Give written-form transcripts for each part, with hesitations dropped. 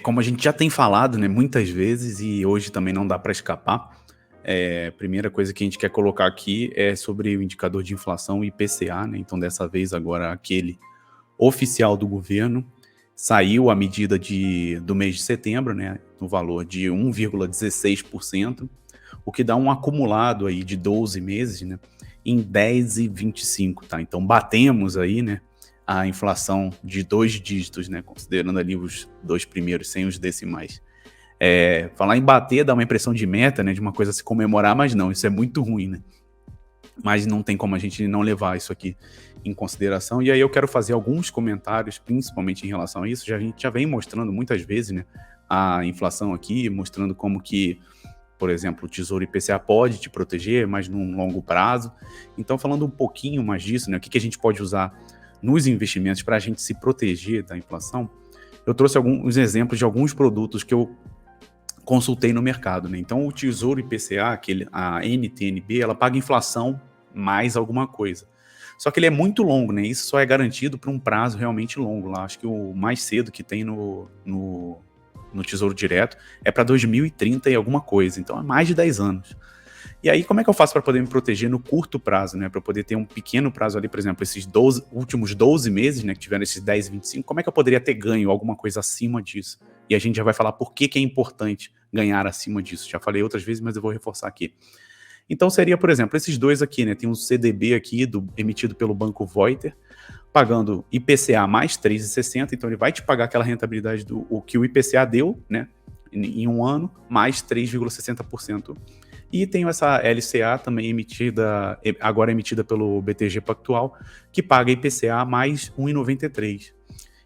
Como a gente já tem falado, né, muitas vezes e hoje também não dá para escapar, a primeira coisa que a gente quer colocar aqui é sobre o indicador de inflação IPCA, né, então dessa vez agora aquele oficial do governo, saiu a medida do mês de setembro, né, no valor de 1,16%, o que dá um acumulado aí de 12 meses, né, em 10,25, tá? Então batemos aí, né, a inflação de 2 dígitos, né, considerando ali os 2 primeiros sem os decimais. Falar em bater dá uma impressão de meta, né, de uma coisa a se comemorar, mas não, isso é muito ruim, né? Mas não tem como a gente não levar isso aqui em consideração. E aí eu quero fazer alguns comentários, principalmente em relação a isso. A gente já vem mostrando muitas vezes, né, a inflação aqui, mostrando como que, por exemplo, o Tesouro IPCA pode te proteger, mas num longo prazo. Então, falando um pouquinho mais disso, né, o que a gente pode usar nos investimentos para a gente se proteger da inflação, eu trouxe alguns exemplos de alguns produtos que eu consultei no mercado, né? Então, o Tesouro IPCA, a NTNB, ela paga inflação mais alguma coisa. Só que ele é muito longo, né? Isso só é garantido por um prazo realmente longo. Lá, acho que o mais cedo que tem no Tesouro Direto é para 2030 e alguma coisa. Então, é mais de 10 anos. E aí, como é que eu faço para poder me proteger no curto prazo, né? Para poder ter um pequeno prazo ali, por exemplo, esses últimos 12 meses, né? Que tiveram esses 10, 25, como é que eu poderia ter ganho alguma coisa acima disso? E a gente já vai falar por que é importante ganhar acima disso. Já falei outras vezes, mas eu vou reforçar aqui. Então seria, por exemplo, esses dois aqui, né? Tem um CDB aqui emitido pelo Banco Voiter, pagando IPCA mais 3,60, então ele vai te pagar aquela rentabilidade o que o IPCA deu, né? Em um ano, mais 3,60%. E tem essa LCA também agora emitida pelo BTG Pactual, que paga IPCA mais 1,93.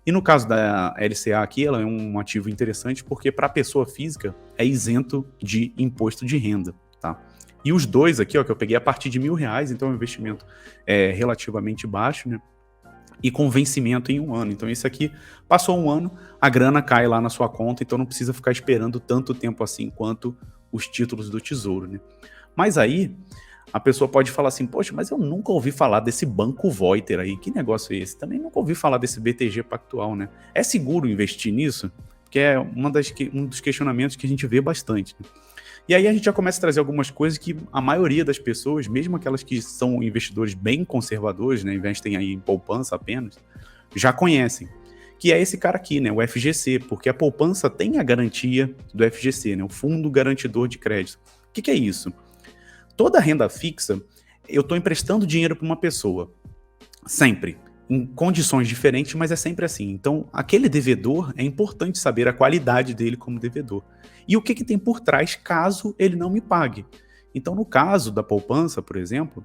E no caso da LCA aqui, ela é um ativo interessante porque para a pessoa física é isento de imposto de renda, tá? E os dois aqui, ó, que eu peguei a partir de R$ 1.000, então é um investimento relativamente baixo, né? E com vencimento em um ano. Então esse aqui, passou um ano, a grana cai lá na sua conta, então não precisa ficar esperando tanto tempo assim quanto os títulos do Tesouro, né? Mas aí, a pessoa pode falar assim, poxa, mas eu nunca ouvi falar desse Banco Voiter aí, que negócio é esse? Também nunca ouvi falar desse BTG Pactual, né? É seguro investir nisso? Que é um dos questionamentos que a gente vê bastante, né? E aí a gente já começa a trazer algumas coisas que a maioria das pessoas, mesmo aquelas que são investidores bem conservadores, né, investem aí em poupança apenas, já conhecem. Que é esse cara aqui, né, o FGC, porque a poupança tem a garantia do FGC, né, o Fundo Garantidor de Crédito. O que é isso? Toda renda fixa, eu estou emprestando dinheiro para uma pessoa, sempre, em condições diferentes, mas é sempre assim. Então, aquele devedor, é importante saber a qualidade dele como devedor. E o que tem por trás caso ele não me pague. Então, no caso da poupança, por exemplo,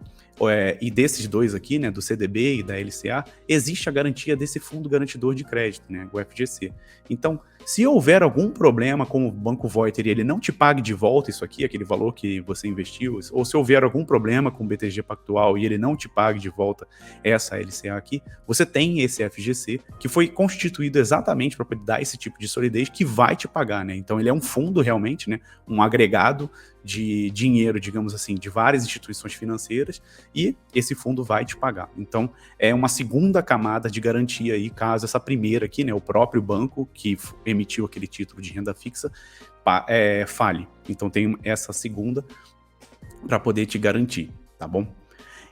e desses dois aqui, né, do CDB e da LCA, existe a garantia desse Fundo Garantidor de Crédito, né, o FGC. Então, se houver algum problema com o Banco Voiter e ele não te pague de volta isso aqui, aquele valor que você investiu, ou se houver algum problema com o BTG Pactual e ele não te pague de volta essa LCA aqui, você tem esse FGC que foi constituído exatamente para poder dar esse tipo de solidez que vai te pagar, né? Então ele é um fundo realmente, né? Um agregado de dinheiro, digamos assim, de várias instituições financeiras e esse fundo vai te pagar. Então é uma segunda camada de garantia aí, caso essa primeira aqui, né? O próprio banco que emitiu aquele título de renda fixa fale. Então tem essa segunda para poder te garantir, tá bom?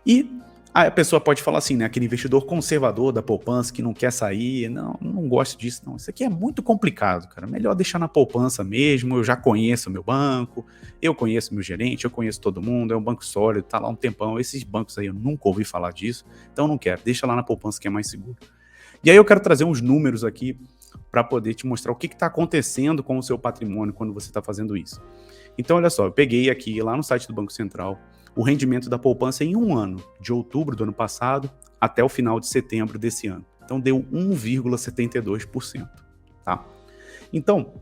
E a pessoa pode falar assim, né? Aquele investidor conservador da poupança que não quer sair, não gosto disso, não. Isso aqui é muito complicado, cara. Melhor deixar na poupança mesmo. Eu já conheço o meu banco, eu conheço meu gerente, eu conheço todo mundo, é um banco sólido, tá lá um tempão. Esses bancos aí eu nunca ouvi falar disso, então não quero. Deixa lá na poupança que é mais seguro. E aí eu quero trazer uns números aqui para poder te mostrar o que está acontecendo com o seu patrimônio quando você está fazendo isso. Então, olha só, eu peguei aqui lá no site do Banco Central o rendimento da poupança em um ano, de outubro do ano passado até o final de setembro desse ano. Então, deu 1,72%. Tá? Então,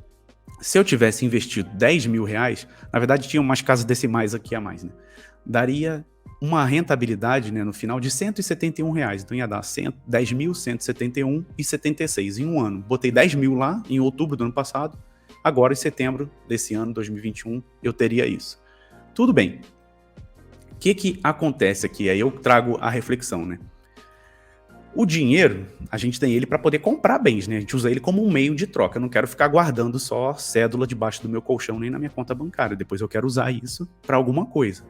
se eu tivesse investido R$ 10.000, na verdade tinha umas casas decimais aqui a mais, né? Daria uma rentabilidade, né, no final de R$ 171. Então ia dar 10.171,76 em um ano. Botei 10 mil lá em outubro do ano passado, agora em setembro desse ano, 2021, eu teria isso. Tudo bem. O que acontece aqui? Aí eu trago a reflexão, né? O dinheiro, a gente tem ele para poder comprar bens, né? A gente usa ele como um meio de troca. Eu não quero ficar guardando só cédula debaixo do meu colchão nem na minha conta bancária. Depois eu quero usar isso para alguma coisa.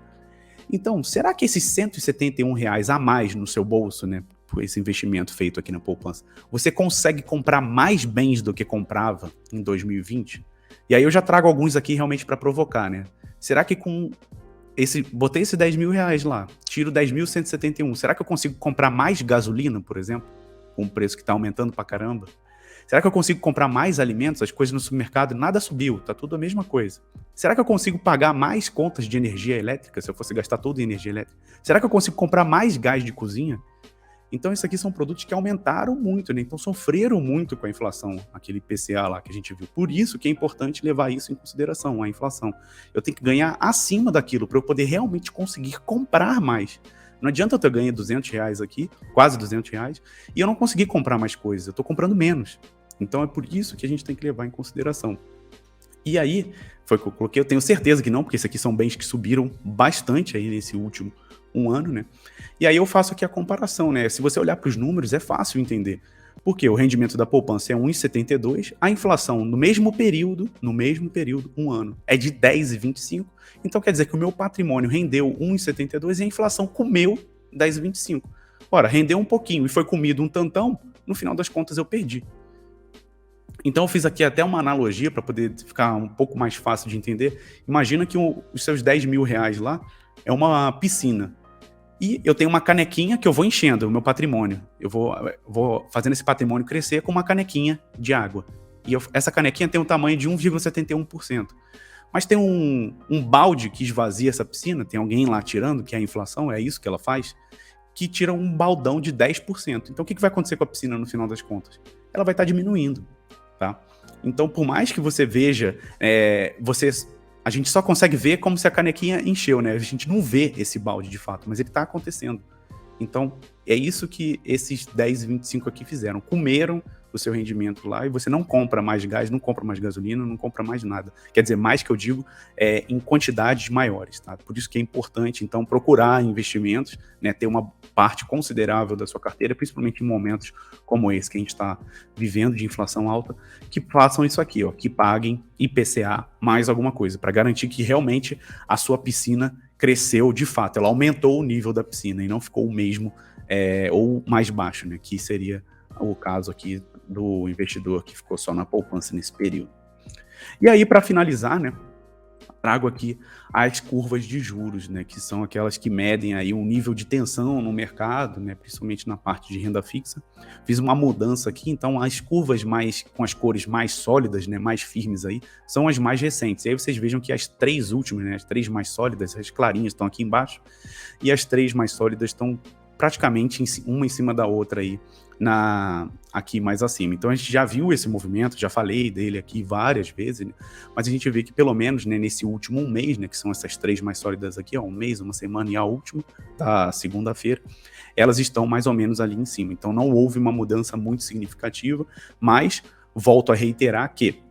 Então, será que esses R$ 171 a mais no seu bolso, né, por esse investimento feito aqui na poupança, você consegue comprar mais bens do que comprava em 2020? E aí eu já trago alguns aqui realmente para provocar, né? Será que com botei esse R$ 10.000 lá, tiro 10.171, será que eu consigo comprar mais gasolina, por exemplo, com o preço que está aumentando pra caramba? Será que eu consigo comprar mais alimentos? As coisas no supermercado, nada subiu, tá tudo a mesma coisa. Será que eu consigo pagar mais contas de energia elétrica, se eu fosse gastar tudo em energia elétrica? Será que eu consigo comprar mais gás de cozinha? Então, isso aqui são produtos que aumentaram muito, né? Então, sofreram muito com a inflação, aquele IPCA lá que a gente viu. Por isso que é importante levar isso em consideração, a inflação. Eu tenho que ganhar acima daquilo para eu poder realmente conseguir comprar mais. Não adianta eu ter ganho R$ 200 aqui, quase R$ 200, e eu não conseguir comprar mais coisas. Eu estou comprando menos. Então, é por isso que a gente tem que levar em consideração. E aí, foi o que eu coloquei, eu tenho certeza que não, porque esses aqui são bens que subiram bastante aí nesse último um ano, né? E aí eu faço aqui a comparação, né? Se você olhar para os números, é fácil entender. Porque o rendimento da poupança é 1,72, a inflação no mesmo período, um ano, é de 10,25. Então quer dizer que o meu patrimônio rendeu 1,72 e a inflação comeu 10,25. Ora, rendeu um pouquinho e foi comido um tantão, no final das contas eu perdi. Então eu fiz aqui até uma analogia para poder ficar um pouco mais fácil de entender. Imagina que os seus R$ 10.000 lá é uma piscina. E eu tenho uma canequinha que eu vou enchendo o meu patrimônio. Eu vou fazendo esse patrimônio crescer com uma canequinha de água. E essa canequinha tem um tamanho de 1,71%. Mas tem um balde que esvazia essa piscina, tem alguém lá tirando, que é a inflação, é isso que ela faz, que tira um baldão de 10%. Então o que vai acontecer com a piscina no final das contas? Ela vai estar diminuindo, tá? Então por mais que você veja, a gente só consegue ver como se a canequinha encheu, né? A gente não vê esse balde de fato, mas ele está acontecendo. Então, é isso que esses 10,25 aqui fizeram. Comeram o seu rendimento lá e você não compra mais gás, não compra mais gasolina, não compra mais nada. Quer dizer, mais que eu digo, em quantidades maiores, tá? Por isso que é importante, então, procurar investimentos, né? Ter uma parte considerável da sua carteira, principalmente em momentos como esse que a gente está vivendo de inflação alta, que façam isso aqui, ó, que paguem IPCA mais alguma coisa, para garantir que realmente a sua piscina cresceu de fato, ela aumentou o nível da piscina e não ficou o mesmo ou mais baixo, né? Que seria o caso aqui do investidor que ficou só na poupança nesse período. E aí, para finalizar, né? Trago aqui as curvas de juros, né, que são aquelas que medem aí um nível de tensão no mercado, né, principalmente na parte de renda fixa. Fiz uma mudança aqui, então as curvas com as cores mais sólidas, né, mais firmes aí, são as mais recentes. E aí vocês vejam que as três últimas, né, as três mais sólidas, as clarinhas estão aqui embaixo, e as três mais sólidas estão praticamente uma em cima da outra aí, aqui mais acima. Então a gente já viu esse movimento, já falei dele aqui várias vezes, né? Mas a gente vê que pelo menos, né, nesse último mês, né, que são essas três mais sólidas aqui, ó, um mês, uma semana e a última, da segunda-feira, elas estão mais ou menos ali em cima. Então não houve uma mudança muito significativa, mas volto a reiterar que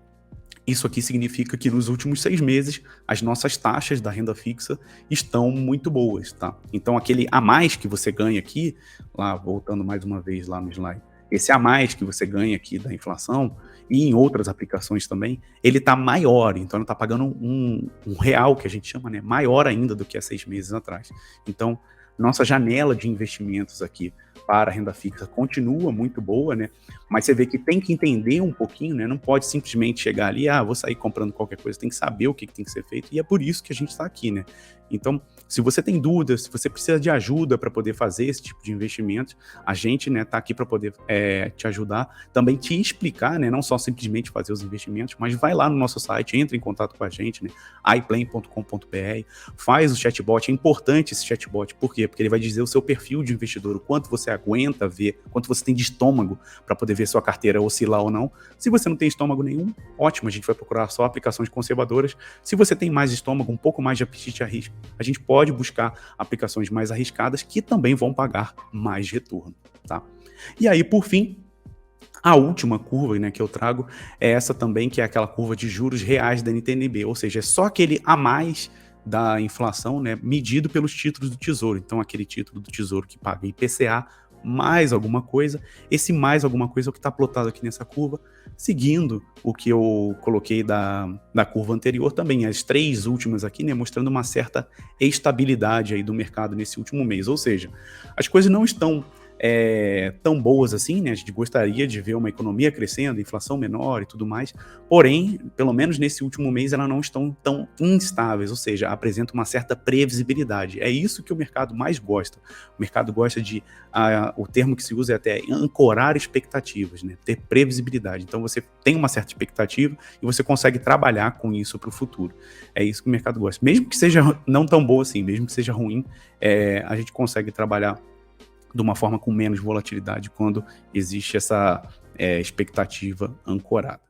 isso aqui significa que nos últimos 6 meses as nossas taxas da renda fixa estão muito boas, tá? Então aquele a mais que você ganha aqui, lá voltando mais uma vez lá no slide, esse a mais que você ganha aqui da inflação e em outras aplicações também, ele tá maior, então ele tá pagando um real que a gente chama, né, maior ainda do que há 6 meses atrás. Então nossa janela de investimentos aqui para a renda fixa continua muito boa, né? Mas você vê que tem que entender um pouquinho, né? Não pode simplesmente chegar ali, vou sair comprando qualquer coisa, tem que saber o que tem que ser feito, e é por isso que a gente está aqui, né? Então, se você tem dúvidas, se você precisa de ajuda para poder fazer esse tipo de investimento, a gente, né, tá aqui para poder te ajudar, também te explicar, né? Não só simplesmente fazer os investimentos, mas vai lá no nosso site, entra em contato com a gente, né? iPlan.com.br, faz o chatbot, é importante esse chatbot, por quê? Porque ele vai dizer o seu perfil de investidor, o quanto você aguenta ver, quanto você tem de estômago para poder ver sua carteira oscilar ou não. Se você não tem estômago nenhum, ótimo, a gente vai procurar só aplicações conservadoras. Se você tem mais estômago, um pouco mais de apetite a risco, a gente pode buscar aplicações mais arriscadas que também vão pagar mais retorno, tá? E aí, por fim, a última curva, né, que eu trago é essa também, que é aquela curva de juros reais da NTNB, ou seja, é só aquele a mais da inflação, né, medido pelos títulos do Tesouro. Então, aquele título do Tesouro que paga IPCA mais alguma coisa. Esse mais alguma coisa é o que está plotado aqui nessa curva, seguindo o que eu coloquei da curva anterior também, as 3 últimas aqui, né, mostrando uma certa estabilidade aí do mercado nesse último mês. Ou seja, as coisas não estão tão boas assim, né? A gente gostaria de ver uma economia crescendo, inflação menor e tudo mais, porém, pelo menos nesse último mês, elas não estão tão instáveis, ou seja, apresenta uma certa previsibilidade. É isso que o mercado mais gosta. O mercado gosta de, o termo que se usa é até ancorar expectativas, né? Ter previsibilidade. Então você tem uma certa expectativa e você consegue trabalhar com isso para o futuro. É isso que o mercado gosta. Mesmo que seja não tão boa assim, mesmo que seja ruim, a gente consegue trabalhar de uma forma com menos volatilidade quando existe essa expectativa ancorada.